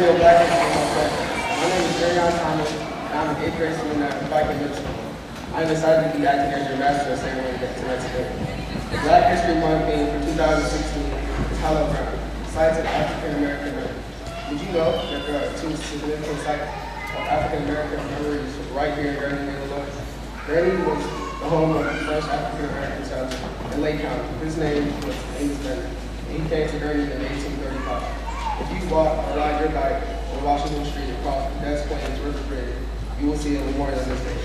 a Black History Month session. My name is Jerry Thomas, and I'm an 8th grade student at Viking Middle School. I am excited to be acting as your master of ceremony tonight today. The Black History Month theme for 2016 is Hallowed Ground, sites of African American memory. Did you know that there are 2 significant sites of African American memories right here in Gurnee, Illinois? Gurnee was the home of the first African American settler in Lake County. His name was Amos Bennett. He came to Gurnee in 1835. If you walk or ride your bike on Washington Street across the Des Plaines River Bridge, you will see a memorial on this day.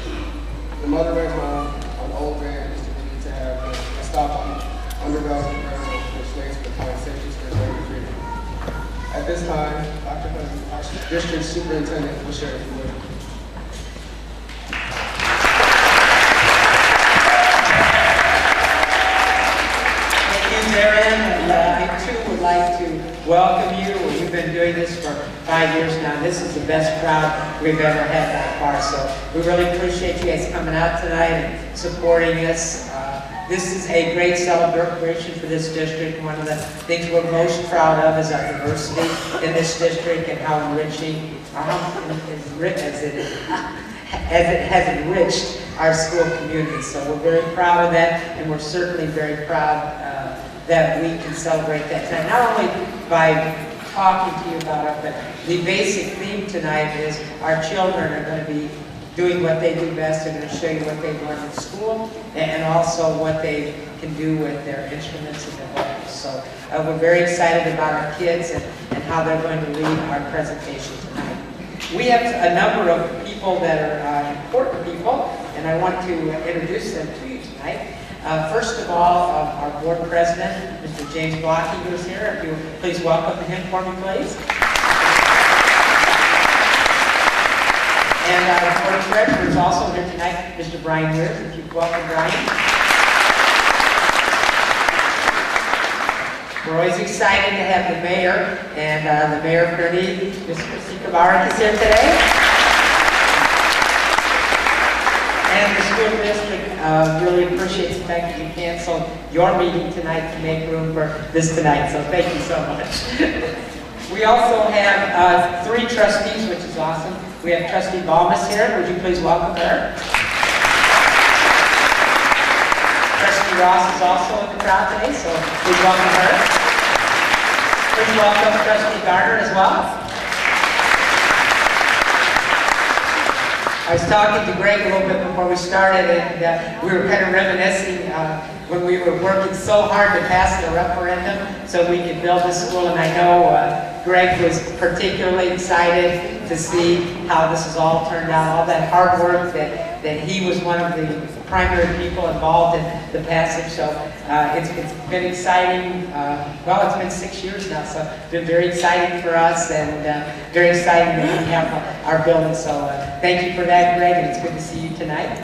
The mother ran home on Old Grand is to have a stop on underdeveloped railroad for slaves between centuries for slavery freedom. At this time, Dr. Hunt, our district superintendent, will share with you. I too would like to welcome you. We've been doing this for 5 years now. This is the best crowd we've ever had that far. So we really appreciate you guys coming out tonight and supporting us. This is a great celebration for this district. One of the things we're most proud of is our diversity in this district and how enriching, as it has enriched our school community. So we're very proud of that, and we're certainly very proud that we can celebrate that tonight. Not only by talking to you about it, but the basic theme tonight is our children are going to be doing what they do best. They're going to show you what they've learned in school and also what they can do with their instruments and their vocals. So we're very excited about our kids and how they're going to lead our presentation tonight. We have a number of people that are important people, and I want to introduce them to you tonight. First of all, our board president, Mr. James Blocky, who is here. If you would please welcome him for me, please. And our board treasurer is also here tonight, Mr. Brian Weir. If you welcome Brian. We're always excited to have the mayor and the mayor of Gurnee, Ms. Christy Kabarak, is here today. And the school district really appreciates the fact that you canceled your meeting tonight to make room for this tonight, so thank you so much. We also have 3 trustees, which is awesome. We have Trustee Balmas here. Would you please welcome her? Trustee Ross is also in the crowd today, so please welcome her. Please welcome Trustee Garner as well. I was talking to Greg a little bit before we started, and we were kind of reminiscing when we were working so hard to pass the referendum so we could build this school, and I know Greg was particularly excited to see how this has all turned out, all that hard work that he was one of the primary people involved in the passage. So it's been exciting. Well, it's been 6 years now, so it's been very exciting for us and very exciting that we have our building. So thank you for that, Greg, and it's good to see you tonight.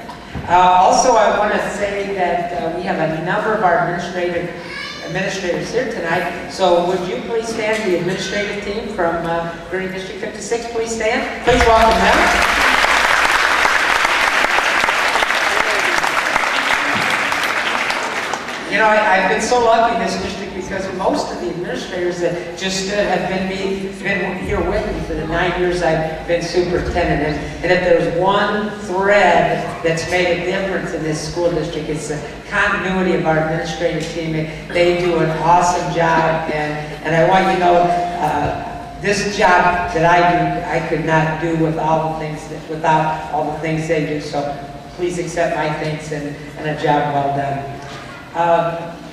Also, I want to say that we have a number of our administrators here tonight. So would you please stand, the administrative team from Gurnee District 56, please stand. Please welcome them. You know, I've been so lucky in this district because most of the administrators that just stood have been here with me for the 9 years I've been superintendent. And if there's one thread that's made a difference in this school district, it's the continuity of our administrative team. They do an awesome job, and I want you to know this job that I do, I could not do with all the things without all the things they do. So please accept my thanks and a job well done.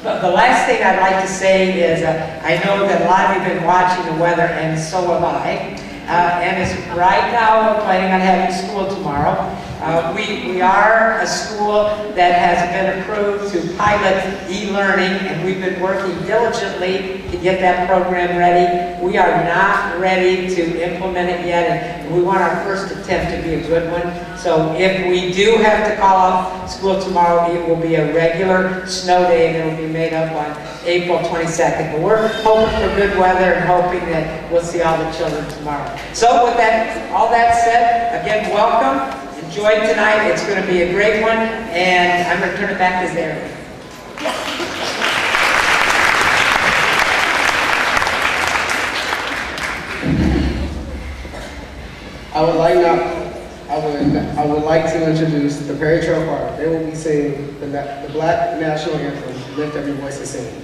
But the last thing I'd like to say is I know that a lot of you have been watching the weather, and so have I. And it's right now we're planning on having school tomorrow. We are a school that has been approved to pilot e-learning, and we've been working diligently to get that program ready. We are not ready to implement it yet, and we want our first attempt to be a good one. So if we do have to call off school tomorrow, it will be a regular snow day, and it will be made up on April 22nd. But we're hoping for good weather and hoping that we'll see all the children tomorrow. So with that, all that said, again, welcome. Enjoy tonight. It's going to be a great one, and I'm going to turn it back to Zara. I would like to introduce the Perry Trail Choir. They will be singing the Black National Anthem, Lift Every Voice and Sing.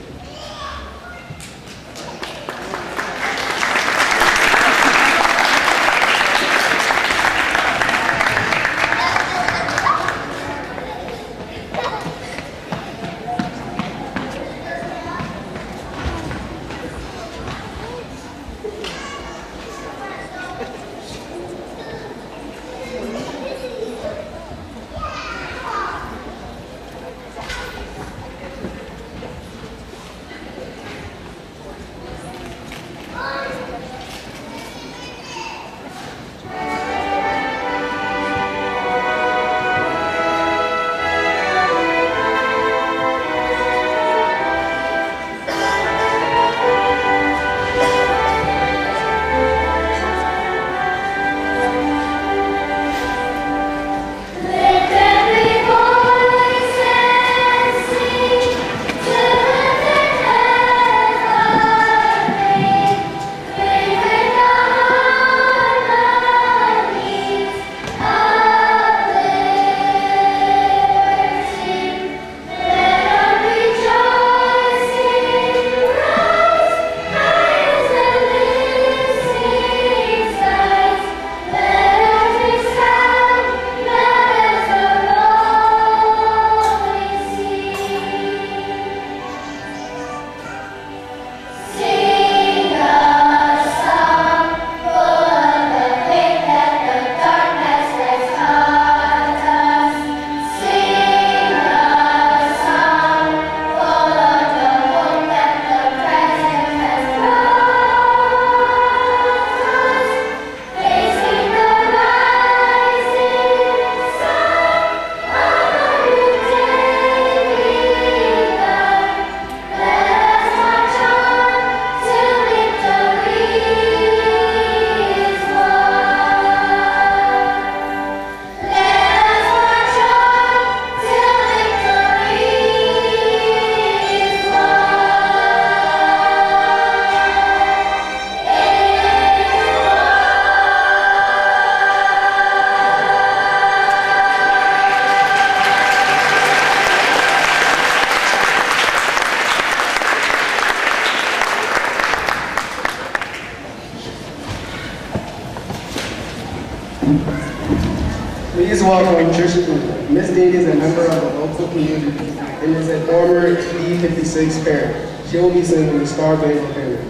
Please welcome Tricia Cooper. Miss Dean is a member of the local community and is a former D56 parent. She will be singing the Star Spangled Banner.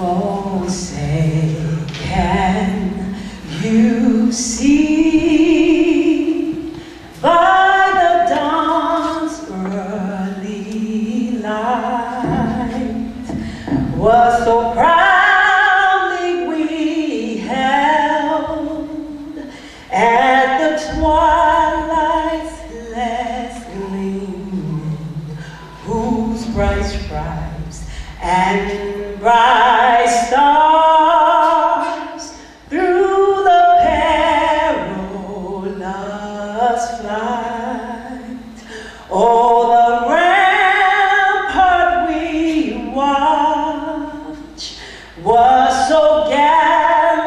Oh, say, can you see by the dawn's early light what so proudly we held at the twilight's last gleaming, whose bright stripes and bright stars through the perilous flight. Oh, the rampart we watch was so gallantly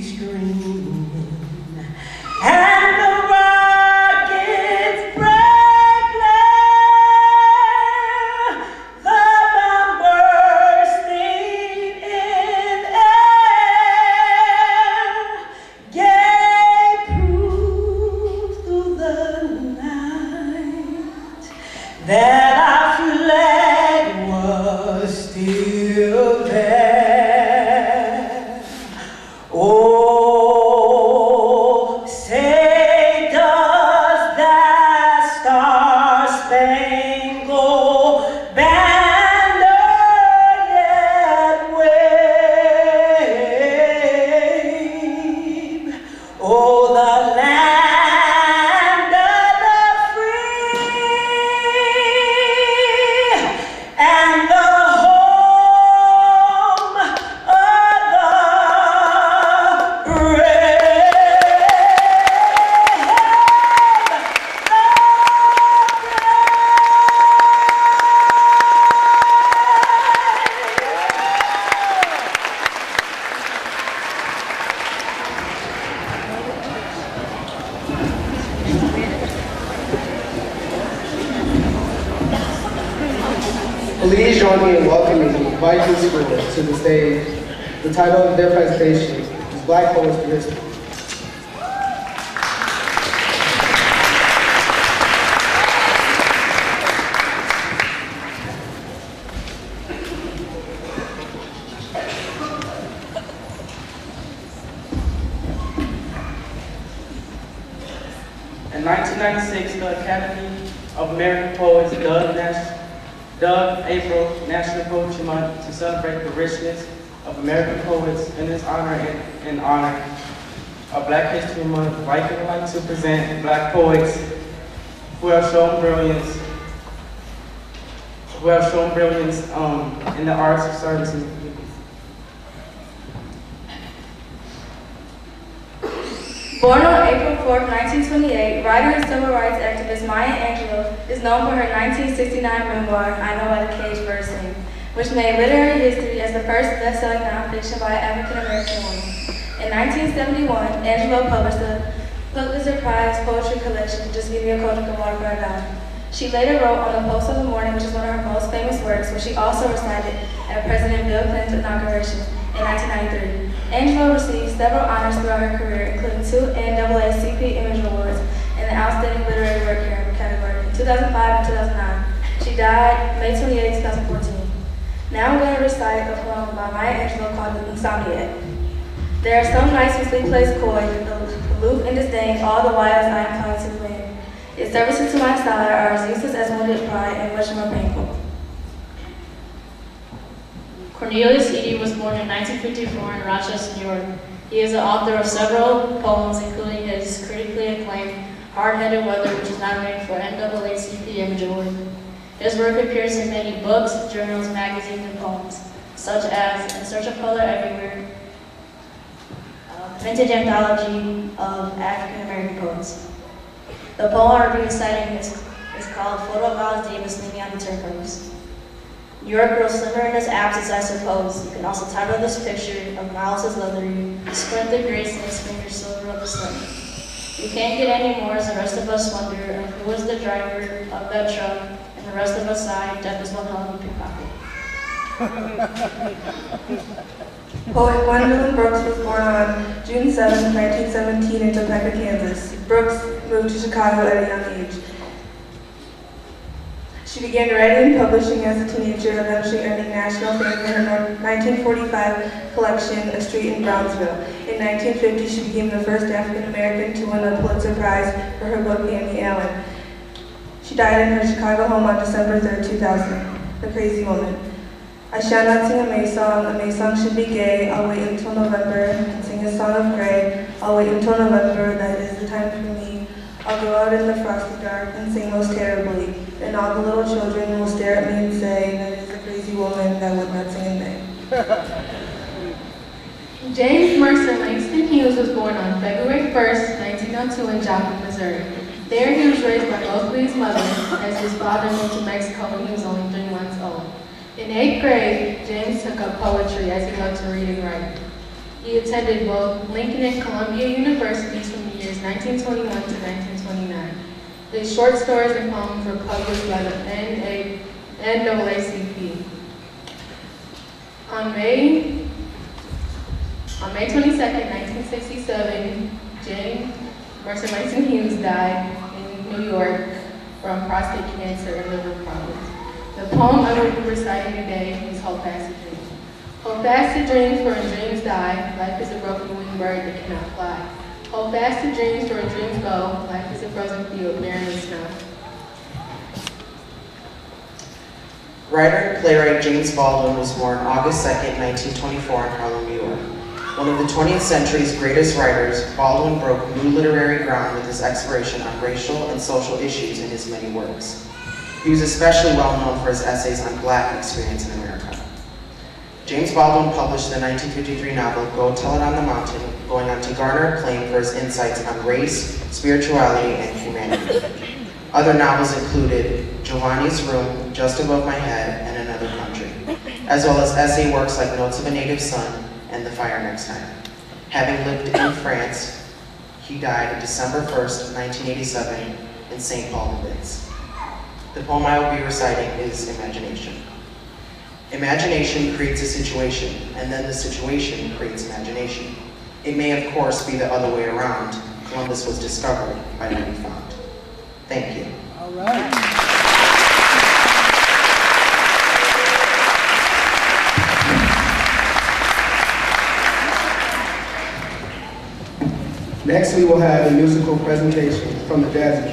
streaming, and the rockets break glare, the bomb bursting in air, gave proof through the night that our flag was still there. join me in welcoming Viking School to the stage. The title of their presentation is Black Poets for History. In 1996, the Academy of American Poets dubbed April National Poetry Month to celebrate the richness of American poets. In this honor and in honor of Black History Month, Viking would like to present Black poets who have shown brilliance in the arts of service to the people. Born on April 4, 1928, writer and civil rights activist Maya Angelou is known for her 1969 memoir, I Know by the Cage Bird Sing, which made literary history as the first best-selling nonfiction by an African-American woman. In 1971, Angelou published the Pulitzer Prize poetry collection, Just Give Me a Cold Drink of Water Before I Die. She later wrote On the Pulse of the Morning, which is one of her most famous works, which she also recited at President Bill Clinton's inauguration in 1993. Angelou received several honors throughout her career, including 2 NAACP Image Awards in the Outstanding Literary Work category in 2005 and 2009. She died May 28, 2014. Now I'm going to recite a poem by Maya Angelou called The Insomniac. There are some nights when sleep plays coy, aloof and disdain, all the while as I incline to the wind. Its services to my side are as useless as wounded pride and much more painful. Cornelius Eady was born in 1954 in Rochester, New York. He is the author of several poems, including his critically acclaimed Hard-Headed Weather, which is nominated for NAACP Image Award. His work appears in many books, journals, magazines, and poems, such as In Search of Color Everywhere, Vintage Anthology of African American Poets. The poem I'll be reciting is called Photo of Miles Davis Leaning on the Turnpikes. New York grows slimmer in his absence, I suppose. You can also title this picture of Miles's leathery, squint the grace in his fingers silver of the sun. You can't get any more as the rest of us wonder of who was the driver of that truck, and the rest of us sigh, death is one hell of a pickpocket. Poet Gwendolyn Brooks was born on June 7, 1917 in Topeka, Kansas. Brooks moved to Chicago at a young age. She began writing and publishing as a teenager, eventually earning national fame for her 1945 collection, A Street in Brownsville. In 1950, she became the first African American to win a Pulitzer Prize for her book, Annie Allen. She died in her Chicago home on December 3, 2000. The Crazy Woman. I shall not sing a May song should be gay. I'll wait until November and sing a song of gray. I'll wait until November, that is the time for me. I'll go out in the frosty dark and sing most terribly. And all the little children will stare at me and say, that is a crazy woman that would not sing in May. James Mercer Langston Hughes was born on February 1st, 1902 in Joplin, Missouri. There he was raised by mostly his mother, as his father moved to Mexico when he was only 3 months old. In 8th grade, James took up poetry as he loved to read and write. He attended both Lincoln and Columbia Universities from the years 1921 to 1929. His short stories and poems were published by the NAACP. On May 22, 1967, James Mercer Langston Hughes died in New York from prostate cancer and liver problems. The poem I will be reciting today is Hold Fast to Dreams. Hold fast to dreams, for in dreams die. Life is a broken winged bird that cannot fly. Hold fast to dreams, for in dreams go. Life is a frozen field, barren with snow. Writer and playwright James Baldwin was born August 2, 1924 in Harlem, New York. One of the 20th century's greatest writers, Baldwin broke new literary ground with his exploration on racial and social issues in his many works. He was especially well known for his essays on Black experience in America. James Baldwin published the 1953 novel Go Tell It on the Mountain, going on to garner acclaim for his insights on race, spirituality, and humanity. Other novels included Giovanni's Room, Just Above My Head, and Another Country, as well as essay works like Notes of a Native Son and The Fire Next Time. Having lived in France, he died on December 1st, 1987 in St. Paul, New The poem I will be reciting is Imagination. Imagination creates a situation, and then the situation creates imagination. It may, of course, be the other way around. Columbus was discovered by what he found. Thank you. All right. Next, we will have a musical presentation from the Desert.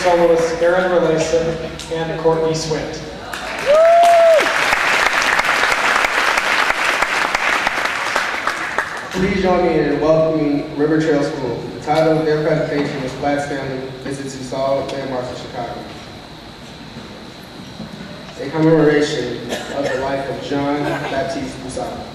Soloists Aaron Relason and Courtney Swift. Please join me in welcoming River Trail School. The title of their presentation is Platt's Family Visits to Saw Landmarks in Chicago. A commemoration of the life of John Baptiste Boussard.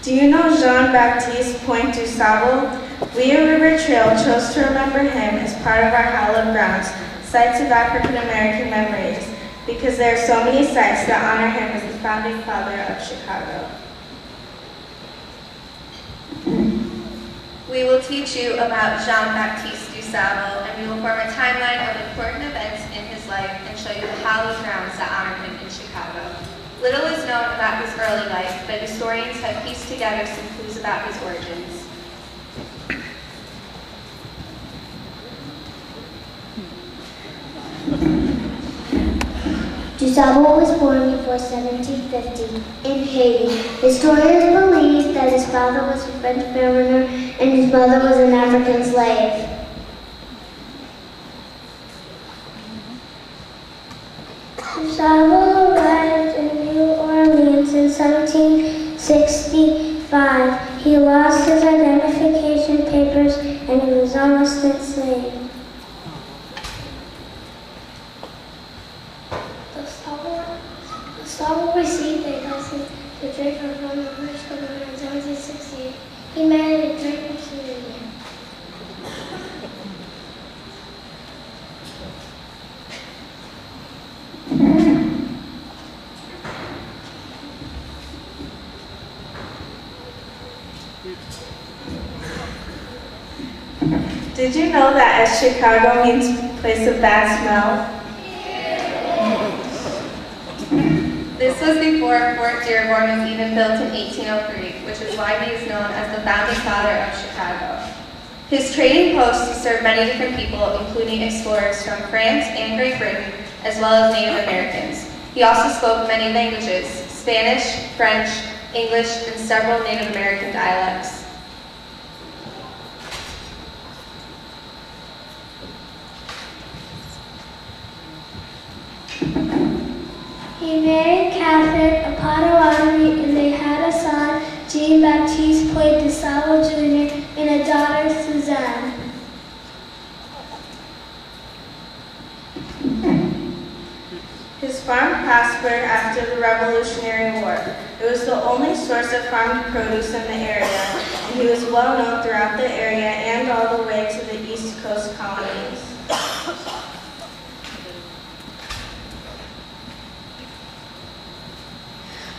Do you know Jean-Baptiste Point du Sable? We at River Trail chose to remember him as part of our hallowed grounds, sites of African American memories, because there are so many sites that honor him as the founding father of Chicago. We will teach you about Jean-Baptiste du Sable, and we will form a timeline of important events in his life and show you the hallowed grounds that honor him in Chicago. Little is known about his early life, but historians have pieced together some clues about his origins. Du Sable was born before 1750 in Haiti. Historians believe that his father was a French mariner and his mother was an African slave. Du Sable arrived in New Orleans in 1765. He lost his identification papers and he was almost enslaved. Gustavo received a license to drink from the first governor in 1768. He married a drink Syrian. Did you know that as Chicago means place of bad smell? This was before Fort Dearborn was even built in 1803, which is why he is known as the founding father of Chicago. His trading posts served many different people, including explorers from France and Great Britain, as well as Native Americans. He also spoke many languages: Spanish, French, English, and several Native American dialects. He married Catherine, a Potawatomi, and they had a son, Jean-Baptiste Point DeSalvo Jr., and a daughter, Suzanne. His farm prospered after the Revolutionary War. It was the only source of farmed produce in the area, and he was well known throughout the area and all the way to the East Coast colonies.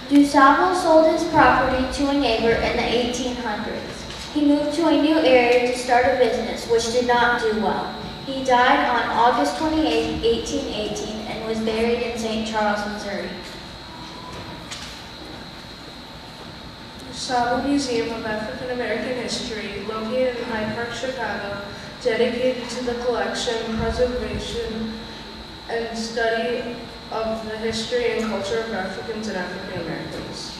DuSable sold his property to a neighbor in the 1800s. He moved to a new area to start a business, which did not do well. He died on August 28, 1818, and was buried in St. Charles, Missouri. DuSable Museum of African American History, located in Hyde Park, Chicago, dedicated to the collection, preservation, and study of the history and culture of Africans and African Americans.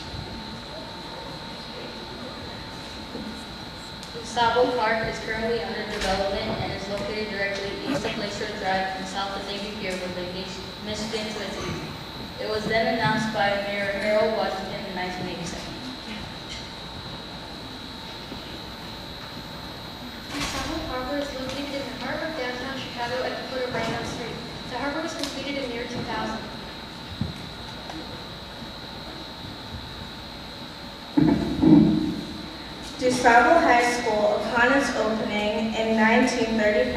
DuSable Park is currently under development and is located directly east of Lakeshore Drive and south of Navy Pier with Michigan to its east. It was then announced by Mayor Harold Washington in 1987. DuSable Harbor is located in the heart of downtown Chicago at the foot of Randolph Street. The harbor was completed in the year 2000. DuSable High School, upon its opening in 1935,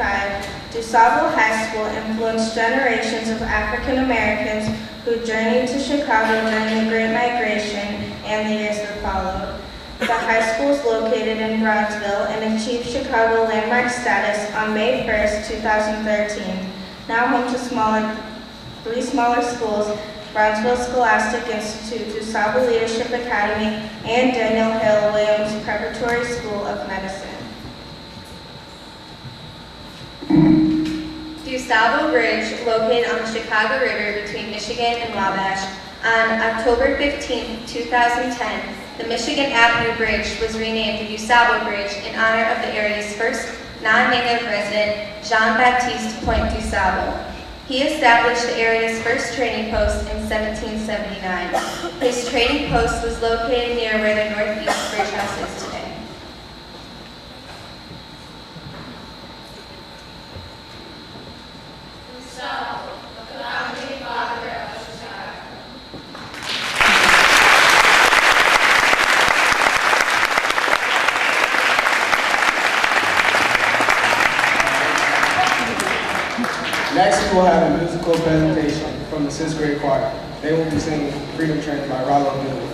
DuSable High School influenced generations of African Americans who journeyed to Chicago during the Great Migration and the years that followed. The high school is located in Bronzeville and achieved Chicago landmark status on May 1st, 2013. Now home to three smaller schools, Bronzeville Scholastic Institute, DuSable Leadership Academy, and Daniel Hill Williams Preparatory School of Medicine. DuSable Bridge, located on the Chicago River between Michigan and Wabash. On October 15, 2010, the Michigan Avenue Bridge was renamed the DuSable Bridge in honor of the area's first non-native resident, Jean-Baptiste Point DuSable. He established the area's first trading post in 1779. His trading post was located near where the Northeast Bridge House is today. DuSable, the founding father of Chicago. Next, we will have a musical presentation from the 6th grade choir. They will be singing Freedom Train by Rollo Miller.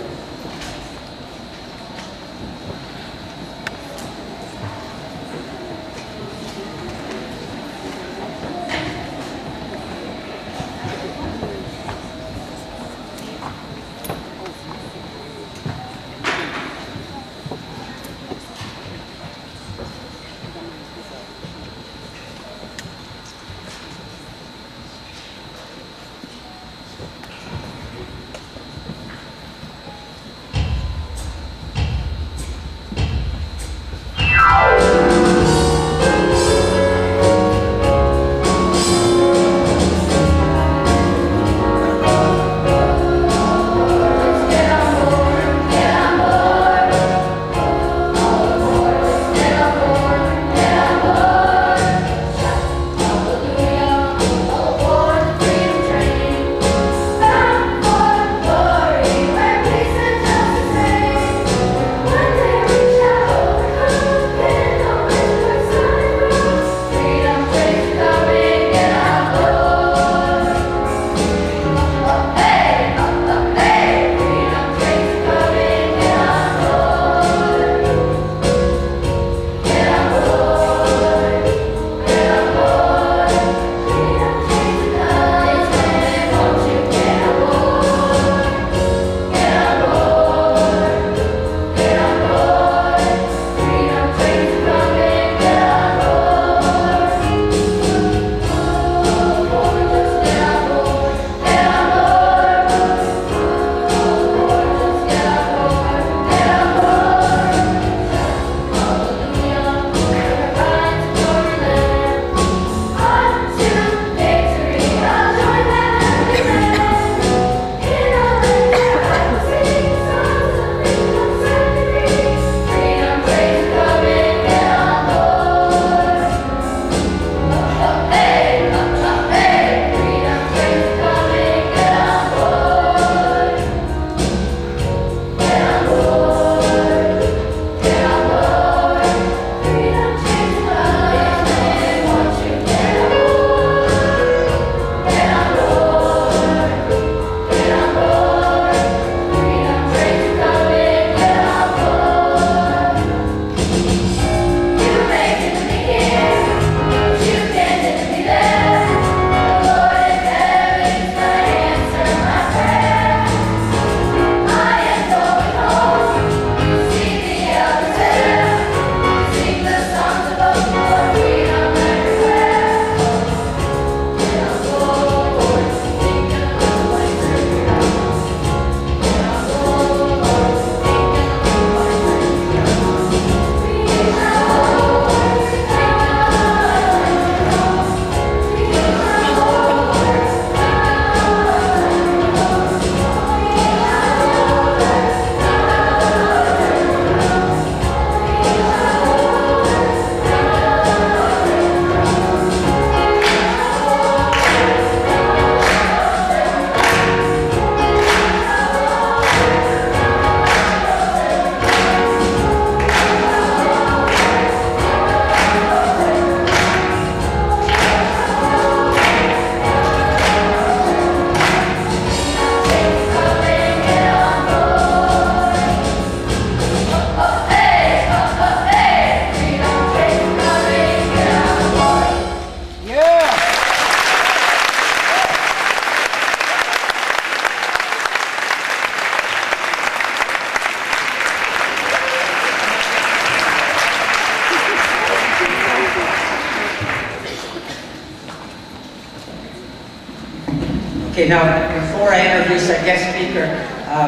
Okay, now, before I introduce our guest speaker,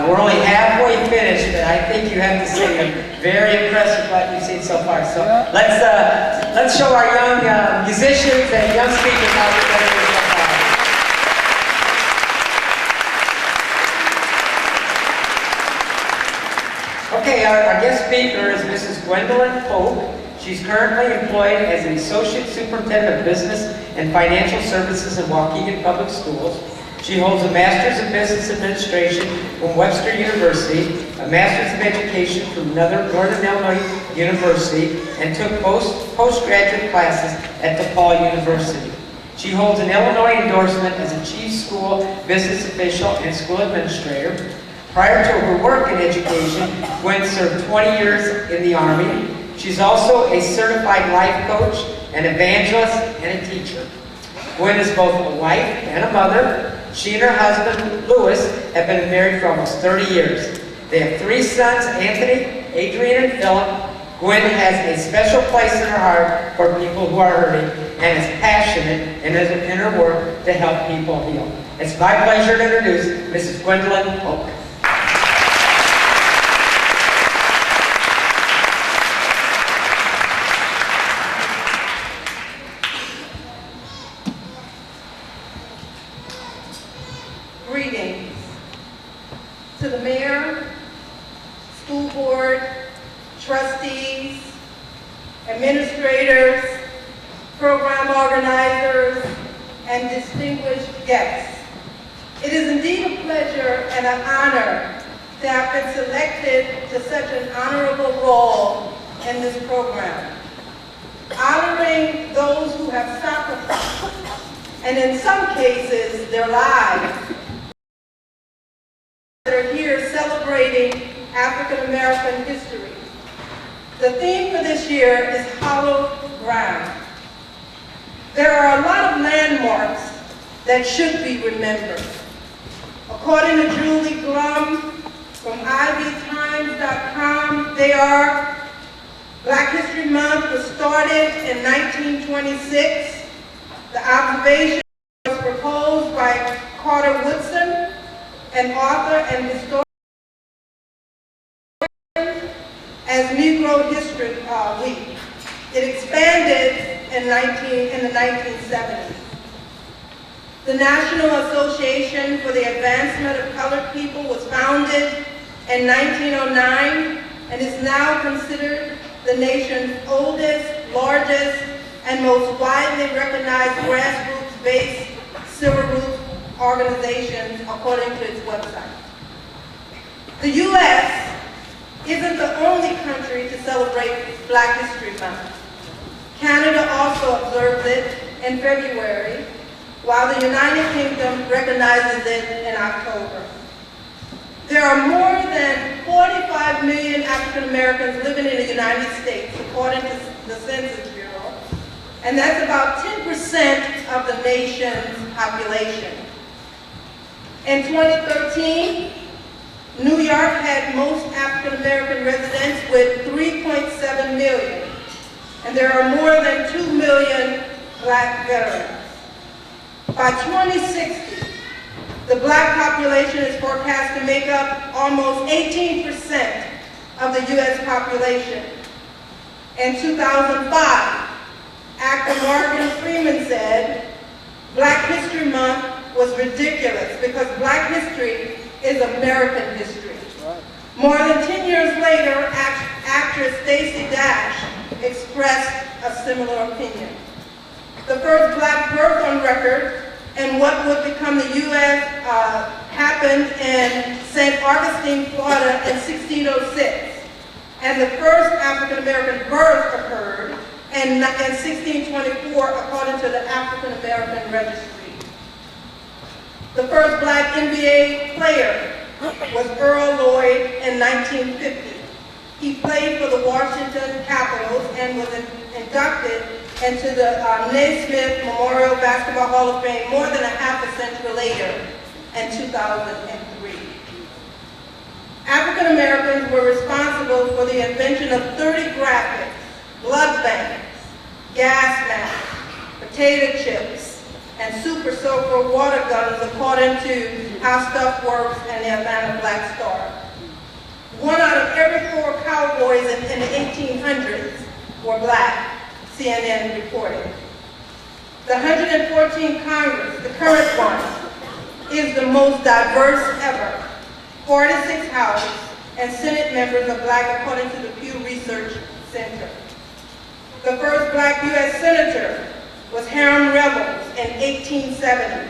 we're only halfway finished, but I think you have to say you're very impressed with what you've seen so far. So let's show our young musicians and young speakers how we're going to do so far. Okay, our guest speaker is Mrs. Gwendolyn Pope. She's currently employed as an Associate Superintendent of Business and Financial Services in Waukegan Public Schools. She holds a Master's of Business Administration from Webster University, a Master's of Education from Northern Illinois University, and took postgraduate classes at DePaul University. She holds an Illinois endorsement as a Chief School Business Official and School Administrator. Prior to her work in education, Gwen served 20 years in the Army. She's also a certified life coach, an evangelist, and a teacher. Gwen is both a wife and a mother. She and her husband, Louis, have been married for almost 30 years. They have 3 sons, Anthony, Adrian, and Philip. Gwen has a special place in her heart for people who are hurting and is passionate in her work to help people heal. It's my pleasure to introduce Mrs. Gwendolyn Pope. Greetings to the mayor, school board, trustees, administrators, program organizers, and distinguished guests. It is indeed a pleasure and an honor to have been selected to such an honorable role in this program, honoring those who have sacrificed, and in some cases, their lives, that are here celebrating African American history. The theme for this year is hallowed ground. There are a lot of landmarks that should be remembered. According to Julie Glum from ivytimes.com, they are: Black History Month was started in 1926. The observation was proposed by Carter Woodson, an author and historian, as Negro History Week. It expanded in the 1970s. The National Association for the Advancement of Colored People was founded in 1909 and is now considered the nation's oldest, largest, and most widely recognized grassroots-based civil rights organizations according to its website. The U.S. isn't the only country to celebrate Black History Month. Canada also observes it in February, while the United Kingdom recognizes it in October. There are more than 45 million African Americans living in the United States, according to the Census Bureau, and that's about 10% of the nation's population. In 2013, New York had most African American residents with 3.7 million, and there are more than 2 million Black veterans. By 2060, the Black population is forecast to make up almost 18% of the U.S. population. In 2005, actor Morgan Freeman said, "Black History Month was ridiculous because Black history is American history." More than 10 years later, actress Stacey Dash expressed a similar opinion. The first Black birth on record in what would become the U.S. happened in St. Augustine, Florida in 1606. And the first African American birth occurred in 1624 according to the African American Registry. The first Black NBA player was Earl Lloyd in 1950. He played for the Washington Capitals and was inducted into the Naismith Memorial Basketball Hall of Fame more than a half a century later in 2003. African Americans were responsible for the invention of 30 graphics, blood banks, gas masks, potato chips, and Super Soaker water guns, according to How Stuff Works and the Atlanta Black Star. 1 out of every 4 cowboys in the 1800s were black, CNN reported. The 114th Congress, the current one, is the most diverse ever. 46 House and Senate members are black, according to the Pew Research Center. The first black U.S. Senator was Hiram Revels in 1870.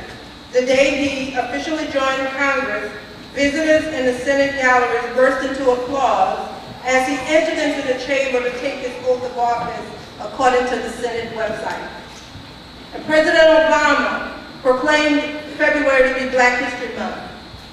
The day he officially joined Congress, visitors in the Senate galleries burst into applause as he entered into the chamber to take his oath of office, according to the Senate website. And President Obama proclaimed February to be Black History Month,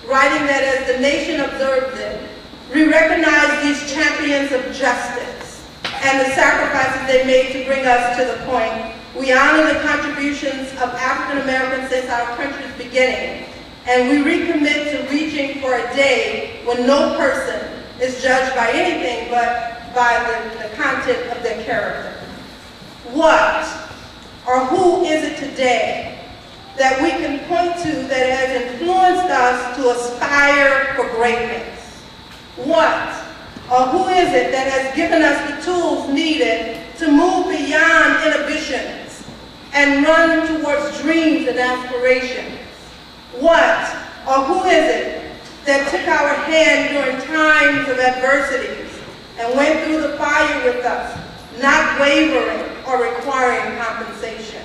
writing that as the nation observes it, we recognize these champions of justice and the sacrifices they made to bring us to the point. We honor the contributions of African Americans since our country's beginning, and we recommit to reaching for a day when no person is judged by anything but by the content of their character. What or who is it today that we can point to that has influenced us to aspire for greatness? What or who is it that has given us the tools needed to move beyond inhibitions and run towards dreams and aspirations? What or who is it that took our hand during times of adversities and went through the fire with us, not wavering or requiring compensation?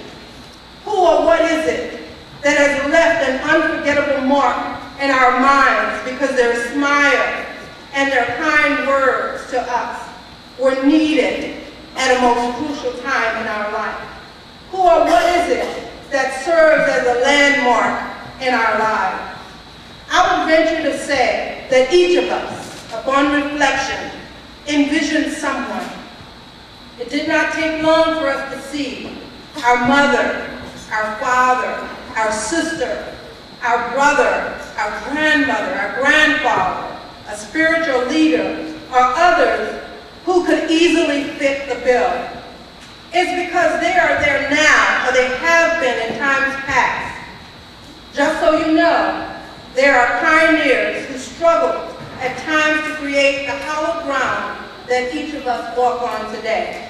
Who or what is it that has left an unforgettable mark in our minds because their smiles and their kind words to us were needed at a most crucial time in our life? Who or what is it that serves as a landmark in our lives? I would venture to say that each of us, upon reflection, envisioned someone. It did not take long for us to see our mother, our father, our sister, our brother, our grandmother, our grandfather, a spiritual leader, or others who could easily fit the bill. It's because they are there now, or they have been in times past. Just so you know, there are pioneers who struggled at times to create the hallowed ground that each of us walk on today.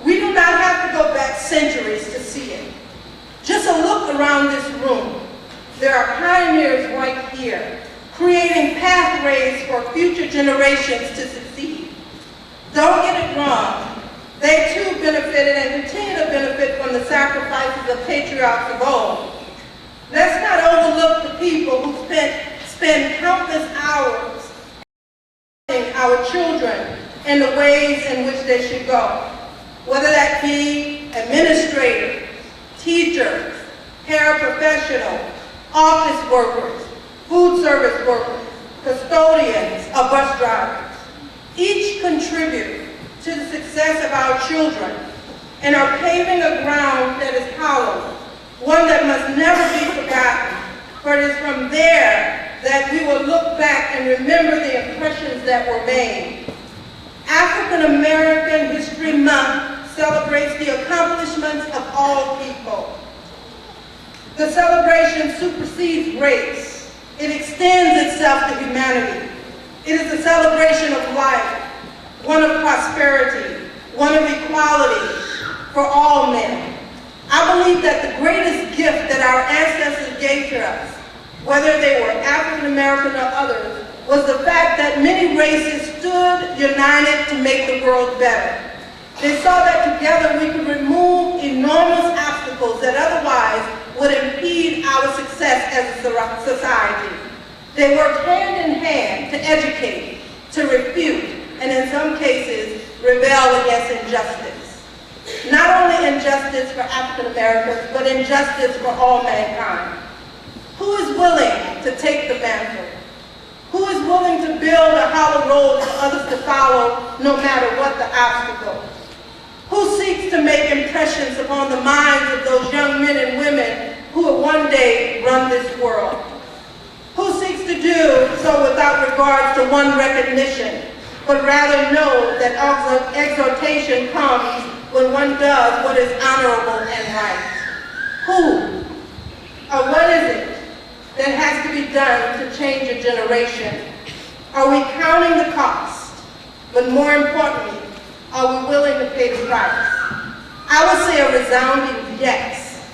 We do not have to go back centuries to see it. Just a look around this room. There are pioneers right here, creating pathways for future generations to succeed. Don't get it wrong. They too benefited and continue to benefit from the sacrifices of patriarchs of old. Let's not overlook the people who spend countless hours educating our children in the ways in which they should go, whether that be administrators, teachers, paraprofessionals, office workers, food service workers, custodians, or bus drivers. Each contribute to the success of our children and are paving a ground that is hallowed, one that must never be forgotten, for it is from there that we will look back and remember the impressions that were made. African American History Month celebrates the accomplishments of all people. The celebration supersedes race. It extends itself to humanity. It is a celebration of life, one of prosperity, one of equality for all men. I believe that the greatest gift that our ancestors gave to us, whether they were African American or others, was the fact that many races stood united to make the world better. They saw that together we could remove enormous obstacles that otherwise would impede our success as a society. They worked hand in hand to educate, to refute, and in some cases, rebel against injustice. Not only injustice for African Americans, but injustice for all mankind. Who is willing to take the mantle? Who is willing to build a hollow road for others to follow, no matter what the obstacle? Who seeks to make impressions upon the minds of those young men and women who will one day run this world? Who seeks to do so without regards to one recognition, but rather know that exhortation comes when one does what is honorable and right? Who or what is it that has to be done to change a generation? Are we counting the cost? But more importantly, are we willing to pay the price? I would say a resounding yes,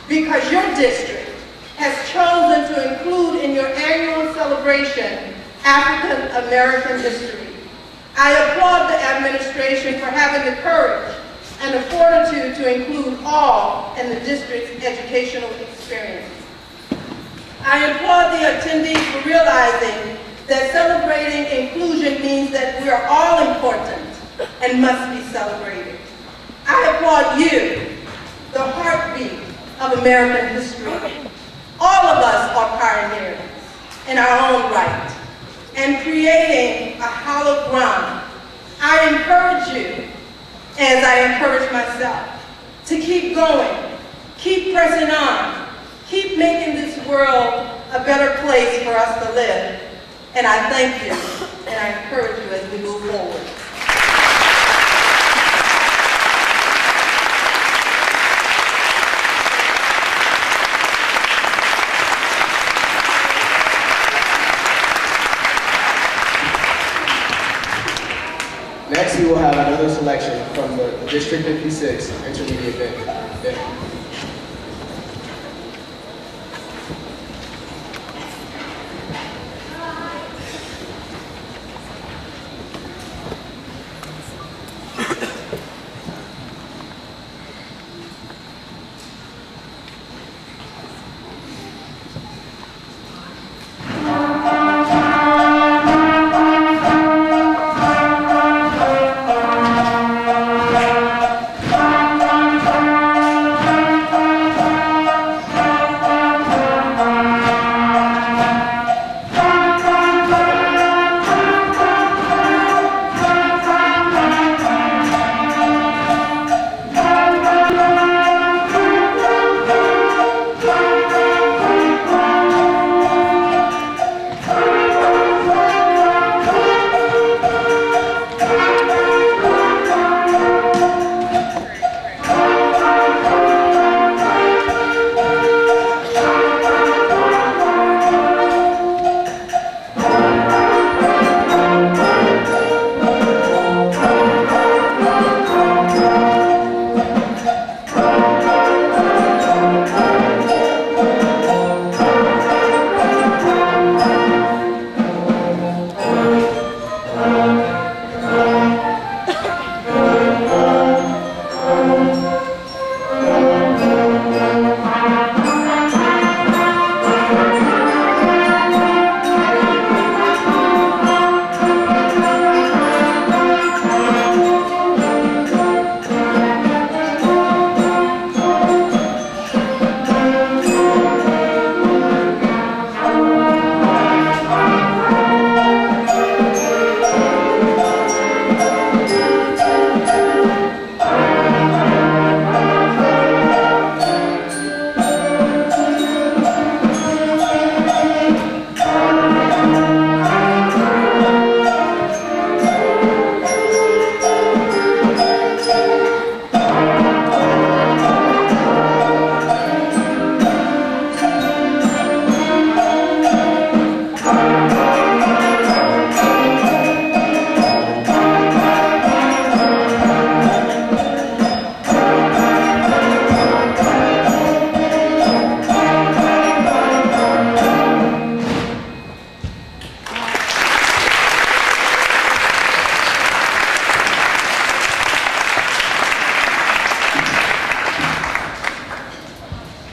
because your district has chosen to include in your annual celebration African American history. I applaud the administration for having the courage and the fortitude to include all in the district's educational experience. I applaud the attendees for realizing that celebrating inclusion means that we are all important and must be celebrated. I applaud you, the heartbeat of American history. All of us are pioneers in our own right and creating a hallowed ground. I encourage you, as I encourage myself, to keep going, keep pressing on, keep making this world a better place for us to live. And I thank you, and I encourage you as we move forward. Next, we will have another selection from the District 56 Intermediate Band.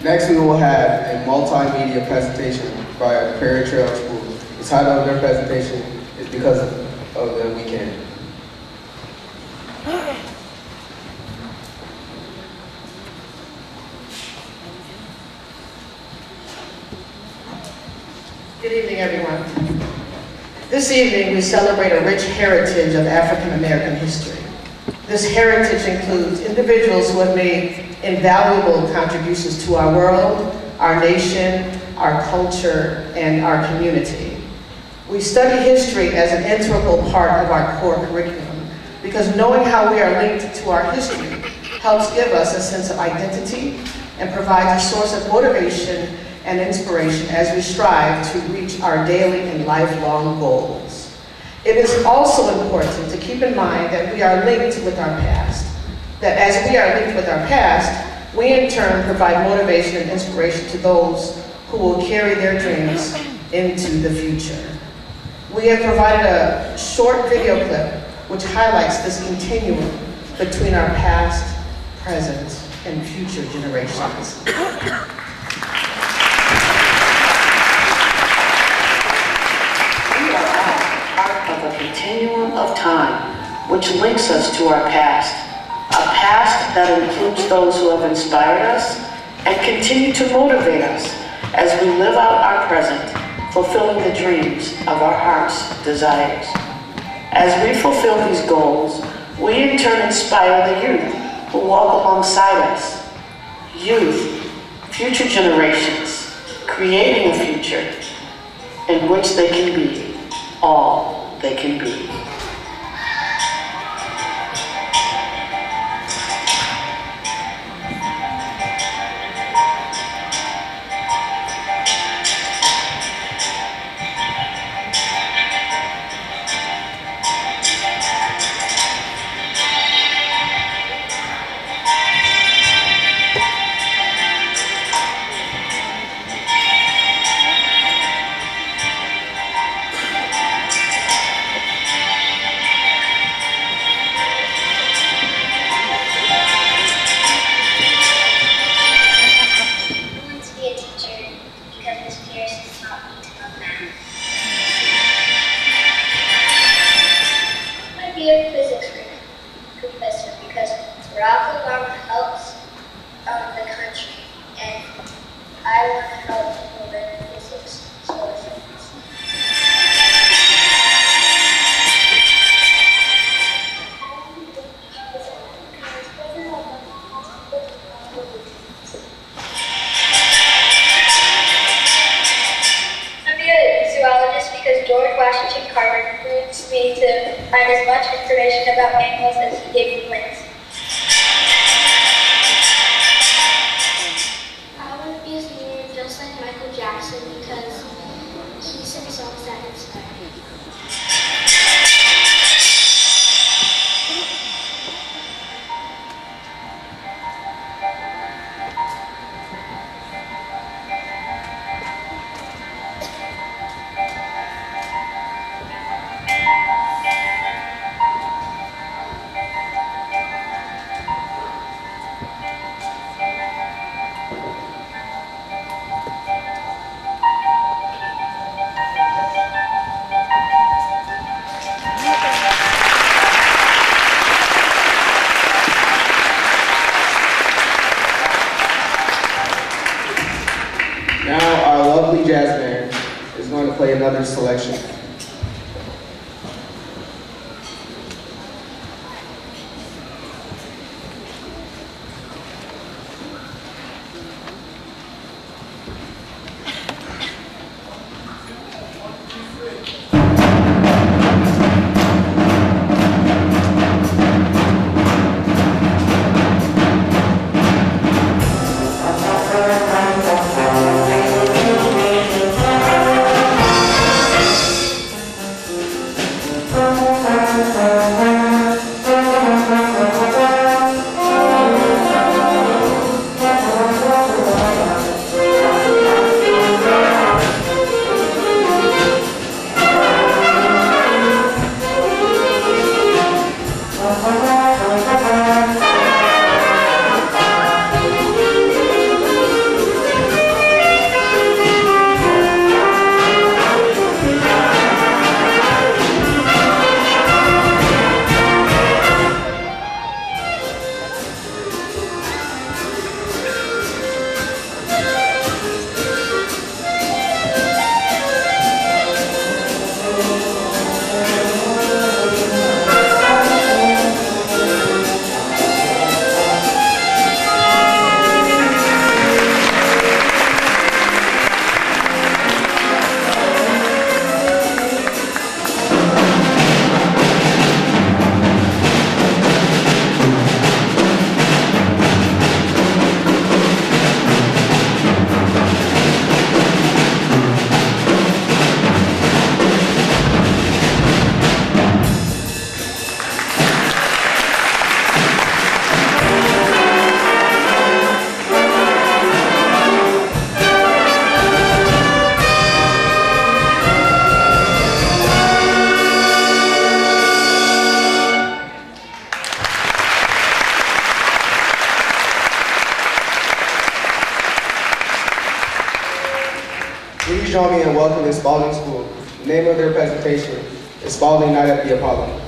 Next, we will have a multimedia presentation by Prairie Trail School. The title of their presentation is Because of the Weekend. Good evening, everyone. This evening, we celebrate a rich heritage of African American history. This heritage includes individuals who have made invaluable contributions to our world, our nation, our culture, and our community. We study history as an integral part of our core curriculum because knowing how we are linked to our history helps give us a sense of identity, and provides a source of motivation and inspiration as we strive to reach our daily and lifelong goals. It is also important to keep in mind that we are linked with our past. That as we are linked with our past, we in turn provide motivation and inspiration to those who will carry their dreams into the future. We have provided a short video clip which highlights this continuum between our past, present, and future generations. We are all part of a continuum of time which links us to our past, a past that includes those who have inspired us and continue to motivate us as we live out our present, fulfilling the dreams of our heart's desires. As we fulfill these goals, we in turn inspire the youth who walk alongside us. Youth, future generations, creating a future in which they can be all they can be. Jazz Band is going to play another selection. welcome to Spalding School. The name of their presentation is Spalding Night at the Apollo.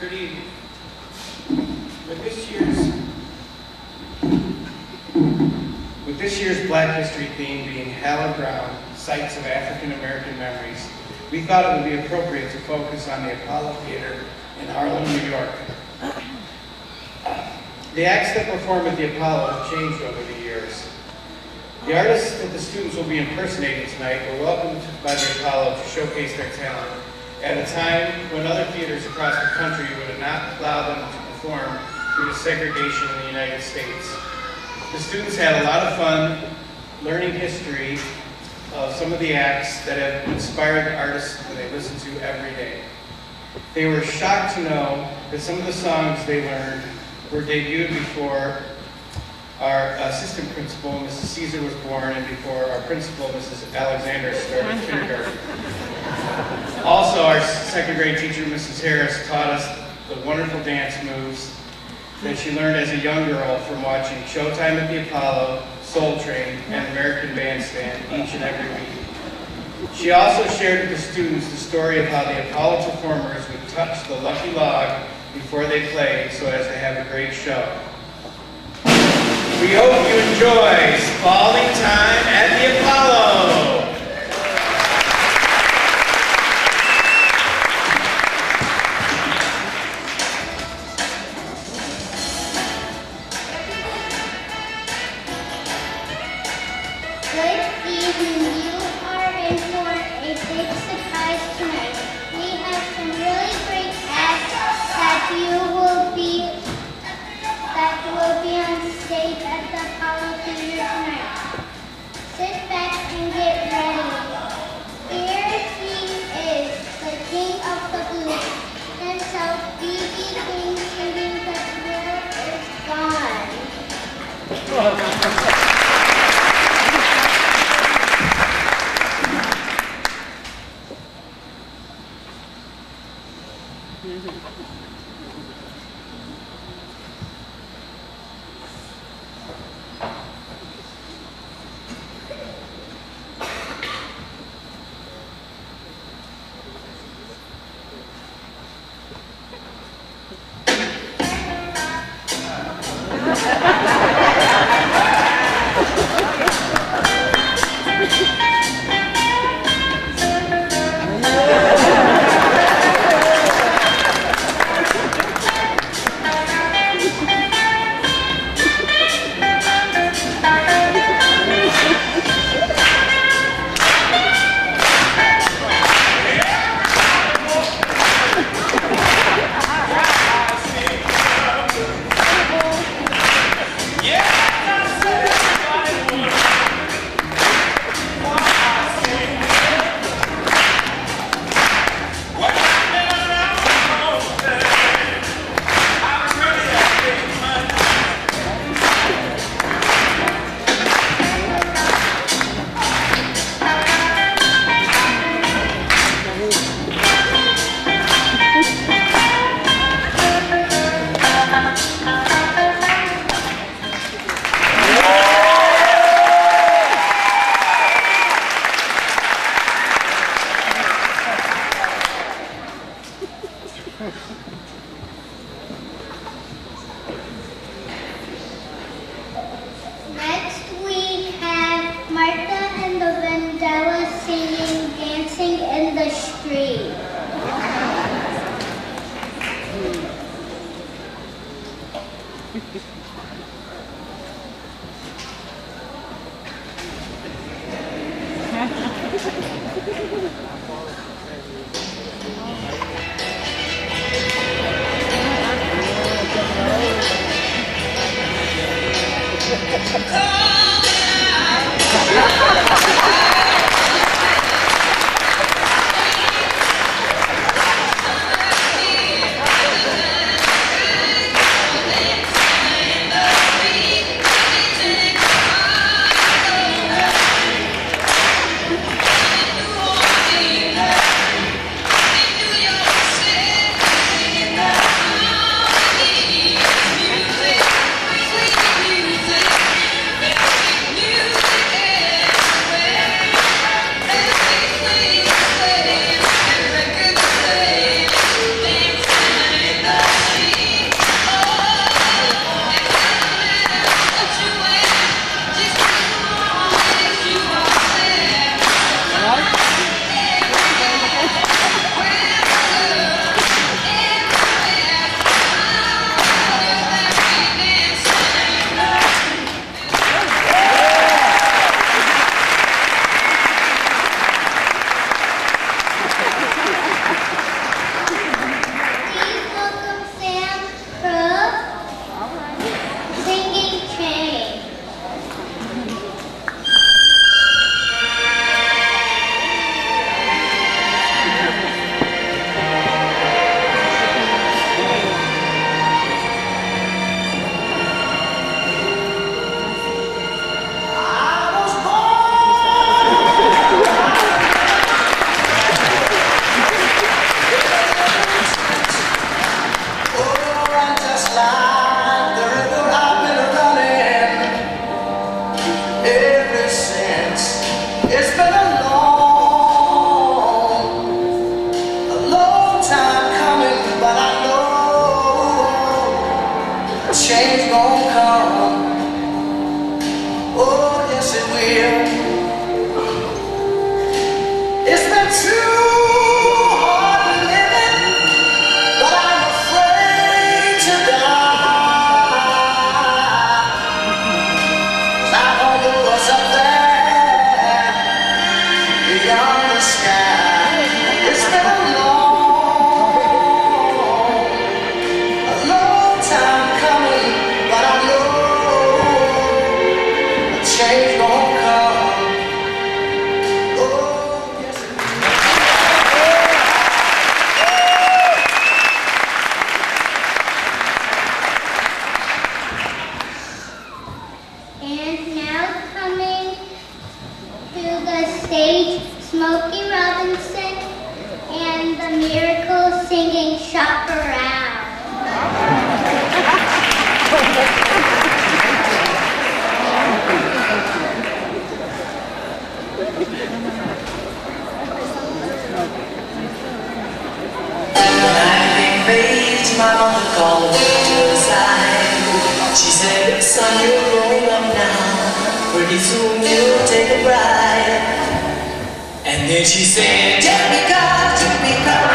Good evening. With this year's Black History theme being hallowed ground, sites of African American memories, we thought it would be appropriate to focus on the Apollo Theater in Harlem, New York. The acts that perform at the Apollo have changed over the years. The artists that the students will be impersonating tonight were welcomed by the Apollo to showcase their talent at a time when other theaters across the country would not allow them to perform due to segregation in the United States. The students had a lot of fun learning history of some of the acts that have inspired the artists that they listen to every day. They were shocked to know that some of the songs they learned were debuted before our assistant principal, Mrs. Caesar, was born, and before our principal, Mrs. Alexander, started kindergarten. Also, our second grade teacher, Mrs. Harris, taught us the wonderful dance moves that she learned as a young girl from watching Showtime at the Apollo, Soul Train, and American Bandstand each and every week. She also shared with the students the story of how the Apollo performers would touch the lucky log before they played so as to have a great show. We hope you enjoy Spalding Time at the Apollo. Good evening. You are in for a big surprise tonight. We have some really great acts that will be on stage at the Apollo Theater tonight. Sit back and get ready. Here he is, the king of the blues, himself, B.B. King, singing "The Thrill Is Gone." My mother called me to the side. She said, son, you're growing up now. Pretty soon you'll take a bride. And then she said, just because you become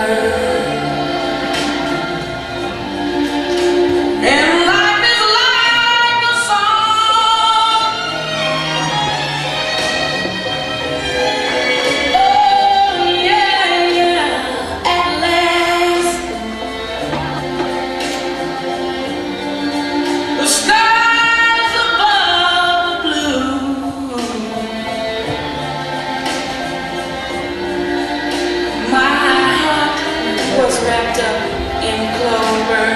And life is like a song. Oh, yeah, yeah, at last. The skies above blue. My heart was wrapped up in clover.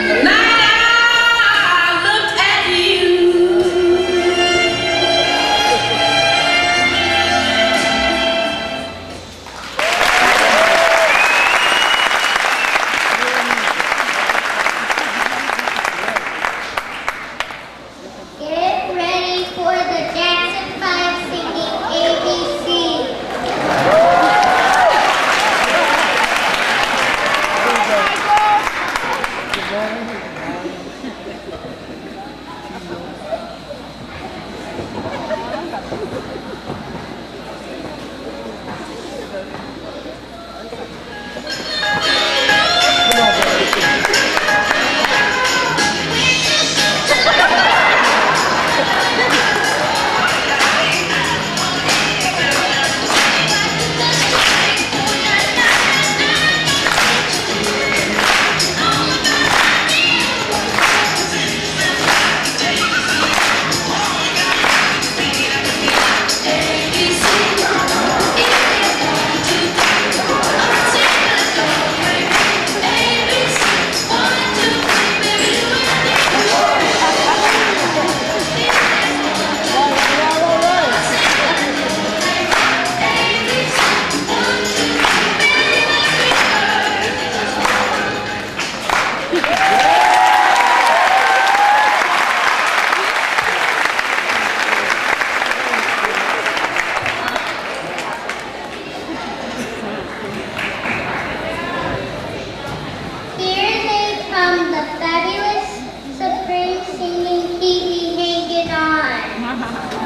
The night I looked at you, Get ready for the Jackson 5 singing ABC. Here they come, the fabulous Supreme singing Keep Me Hanging On.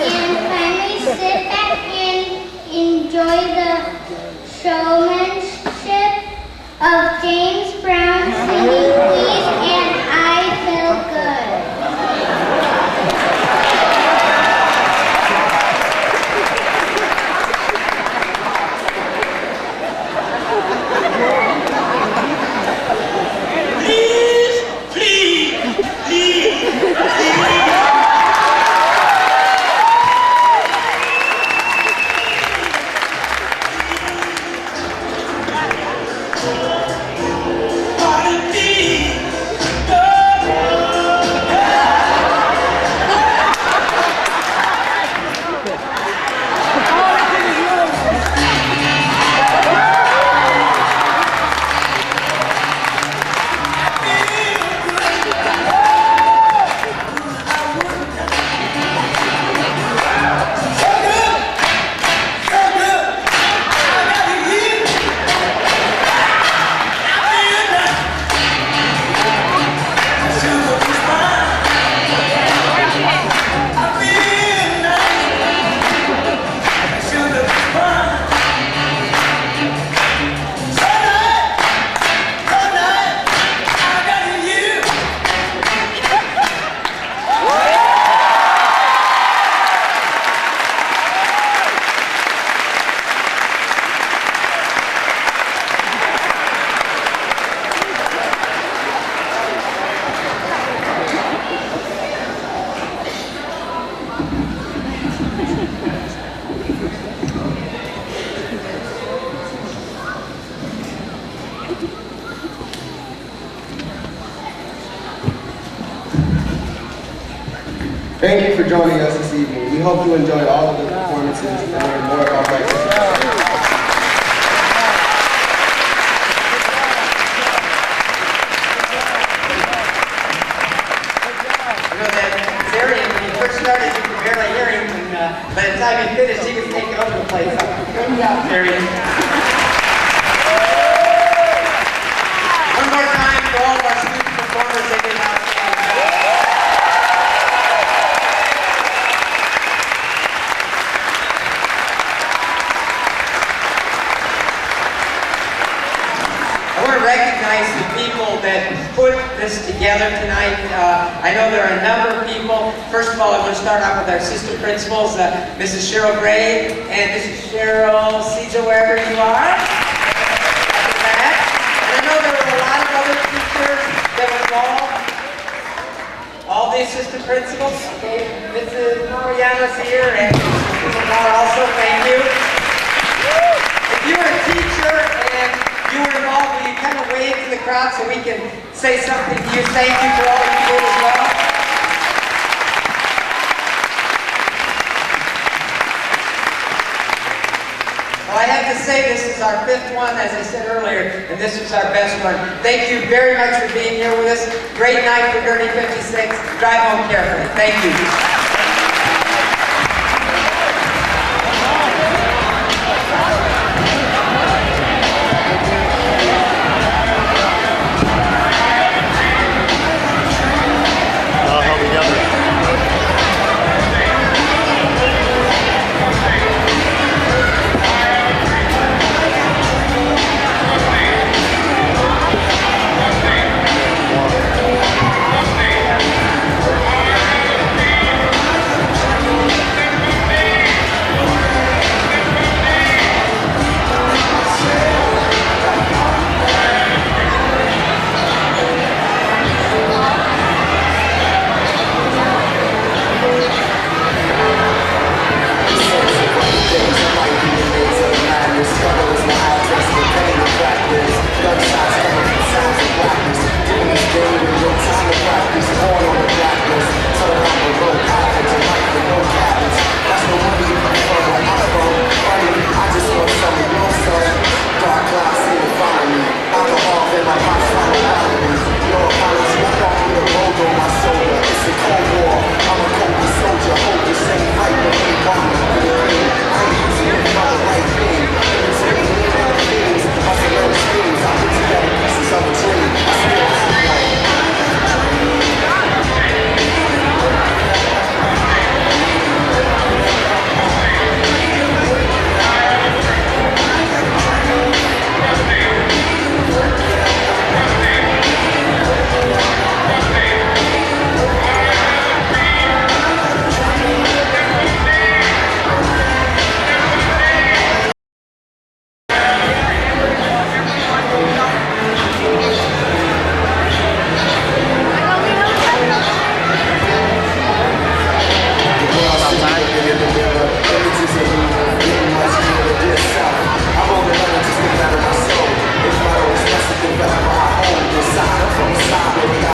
And finally sit back and enjoy the showmanship of James Brown singing Please and I Feel Good. Thank you for joining us this evening. We hope you enjoy all of the performances and learn more about Black history. Started, you could barely hear him, and by the time he finished, he was taking over the place. Good job, Terry. One more time for all of our student performers, they did outstanding. I want to recognize the people that put this together tonight. I know there are a number of people. First of all, I'm going to start off with our sister principals, Mrs. Cheryl Gray and Mrs. Cheryl Caesar, wherever you are. And I know there were a lot of other teachers that were involved. All the assistant principals. Okay, Mrs. Mariano's here, and Mrs. Lamar also, thank you. If you're a teacher and you were involved, will you kind of wave to the crowd so we can say something to you? Thank you for all you did as well. Well, I have to say this is our 5th one, as I said earlier, and this was our best one. Thank you very much for being here with us. Great night for Dirty 56. Drive home carefully. Thank you.